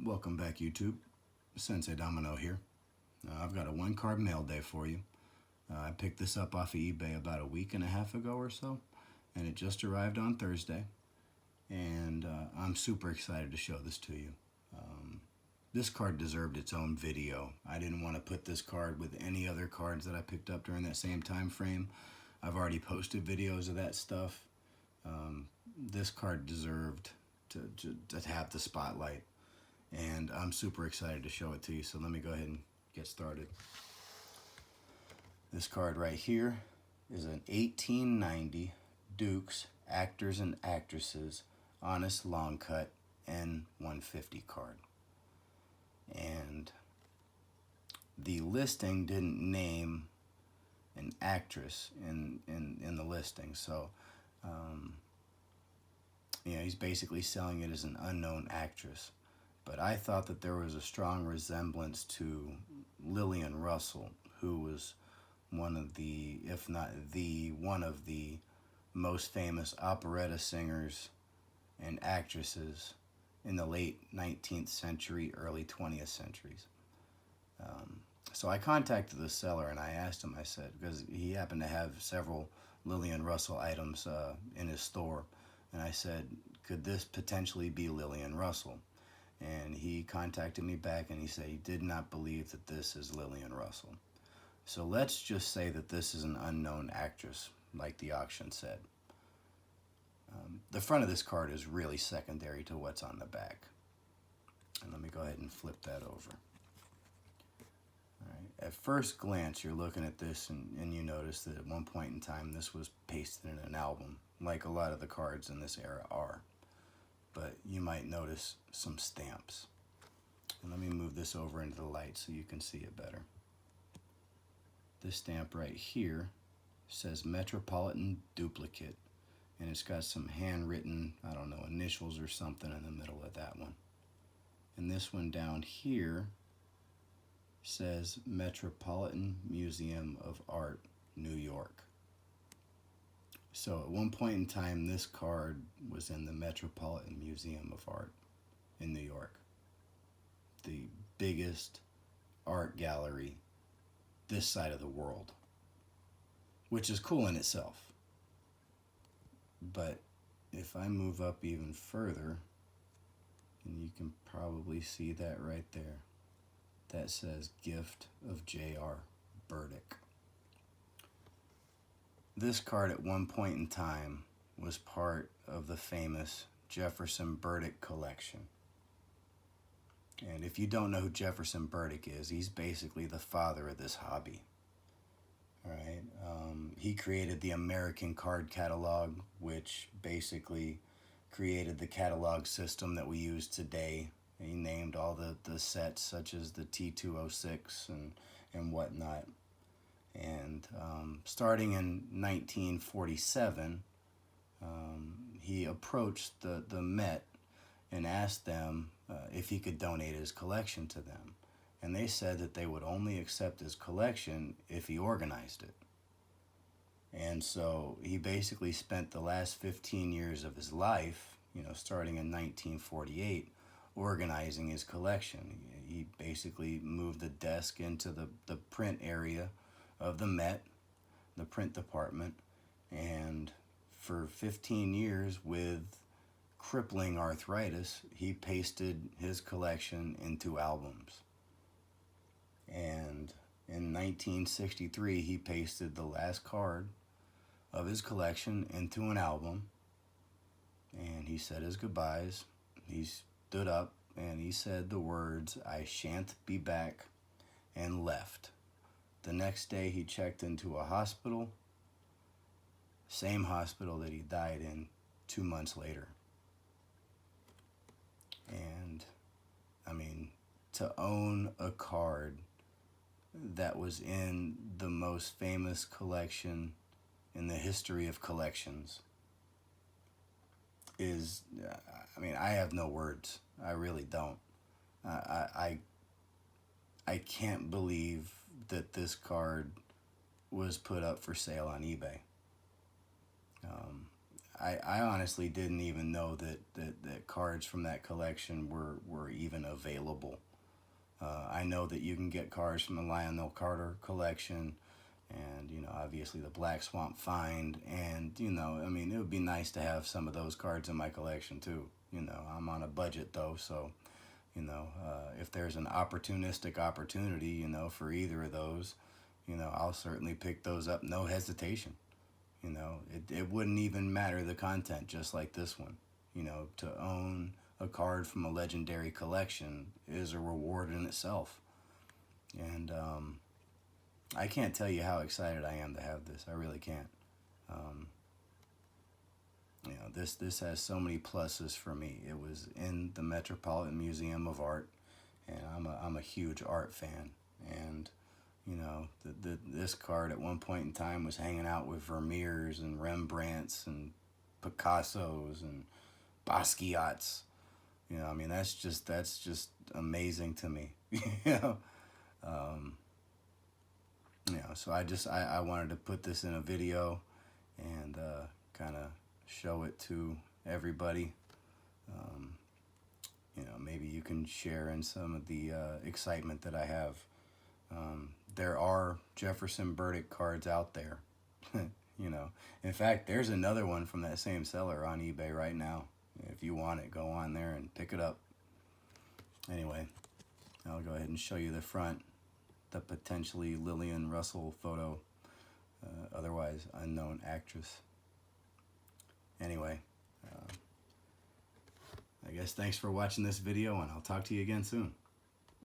Welcome back, YouTube. Sensei Domino here. I've got a one card mail day for you. I picked this up off of eBay about a week and a half ago or so, and it just arrived on Thursday. And I'm super excited to show this to you. This card deserved its own video. I didn't want to put this card with any other cards that I picked up during that same time frame. I've already posted videos of that stuff. This card deserved to have the spotlight, and I'm super excited to show it to you. So let me go ahead and get started. This card right here is an 1890 Dukes Actors and Actresses Honest Long Cut N150 card. And the listing didn't name an actress in the listing, so he's basically selling it as an unknown actress. But I thought that there was a strong resemblance to Lillian Russell, who was one of the, if not one of the most famous operetta singers and actresses in the late 19th century, early 20th centuries. So I contacted the seller and I asked him, I said, because he happened to have several Lillian Russell items in his store, and I said, could this potentially be Lillian Russell? And he contacted me back and he said he did not believe that this is Lillian Russell. So let's just say that this is an unknown actress, like the auction said. The front of this card is really secondary to what's on the back. And let me go ahead and flip that over. All right. At first glance, you're looking at this and you notice that at one point in time this was pasted in an album, like a lot of the cards in this era are. But you might notice some stamps. And let me move this over into the light so you can see it better. This stamp right here says Metropolitan Duplicate, and it's got some handwritten, I don't know, initials or something in the middle of that one. And this one down here says Metropolitan Museum of Art, New York. So at one point in time, this card was in the Metropolitan Museum of Art in New York, the biggest art gallery this side of the world, which is cool in itself. But if I move up even further, and you can probably see that right there, that says Gift of J.R. Burdick. This card at one point in time was part of the famous Jefferson Burdick collection. And if you don't know who Jefferson Burdick is, he's basically the father of this hobby. All right. He created the American card catalog, which basically created the catalog system that we use today. He named all the sets, such as the T206 and whatnot. And starting in 1947, he approached the Met and asked them if he could donate his collection to them. And they said that they would only accept his collection if he organized it. And so he basically spent the last 15 years of his life, starting in 1948, organizing his collection. He basically moved the desk into the print area of the Met, the print department, and for 15 years with crippling arthritis, he pasted his collection into albums. And in 1963, he pasted the last card of his collection into an album, and he said his goodbyes. He stood up and he said the words, "I shan't be back," and left. The next day he checked into a hospital, same hospital that he died in 2 months later. And I mean, to own a card that was in the most famous collection in the history of collections is, I have no words. I really don't. I can't believe that this card was put up for sale on eBay. I honestly didn't even know that cards from that collection were even available. I know that you can get cards from the Lionel Carter collection, and obviously the Black Swamp Find, and I mean, it would be nice to have some of those cards in my collection too. I'm on a budget though, so if there's an opportunistic opportunity, for either of those, I'll certainly pick those up, no hesitation. It wouldn't even matter the content, just like this one. To own a card from a legendary collection is a reward in itself. And I can't tell you how excited I am to have this. I really can't. Um, this has so many pluses for me. It was in the Metropolitan Museum of Art, and I'm a huge art fan. And this card at one point in time was hanging out with Vermeers and Rembrandts and Picassos and Basquiat's. I mean, that's just amazing to me. Um, so I wanted to put this in a video and kind of show it to everybody. Um, maybe you can share in some of the excitement that I have. There are Jefferson Burdick cards out there. In fact, there's another one from that same seller on eBay right now. If you want it, go on there and pick it up. Anyway, I'll go ahead and show you the front, the potentially Lillian Russell photo, otherwise unknown actress. Anyway, I guess thanks for watching this video, and I'll talk to you again soon.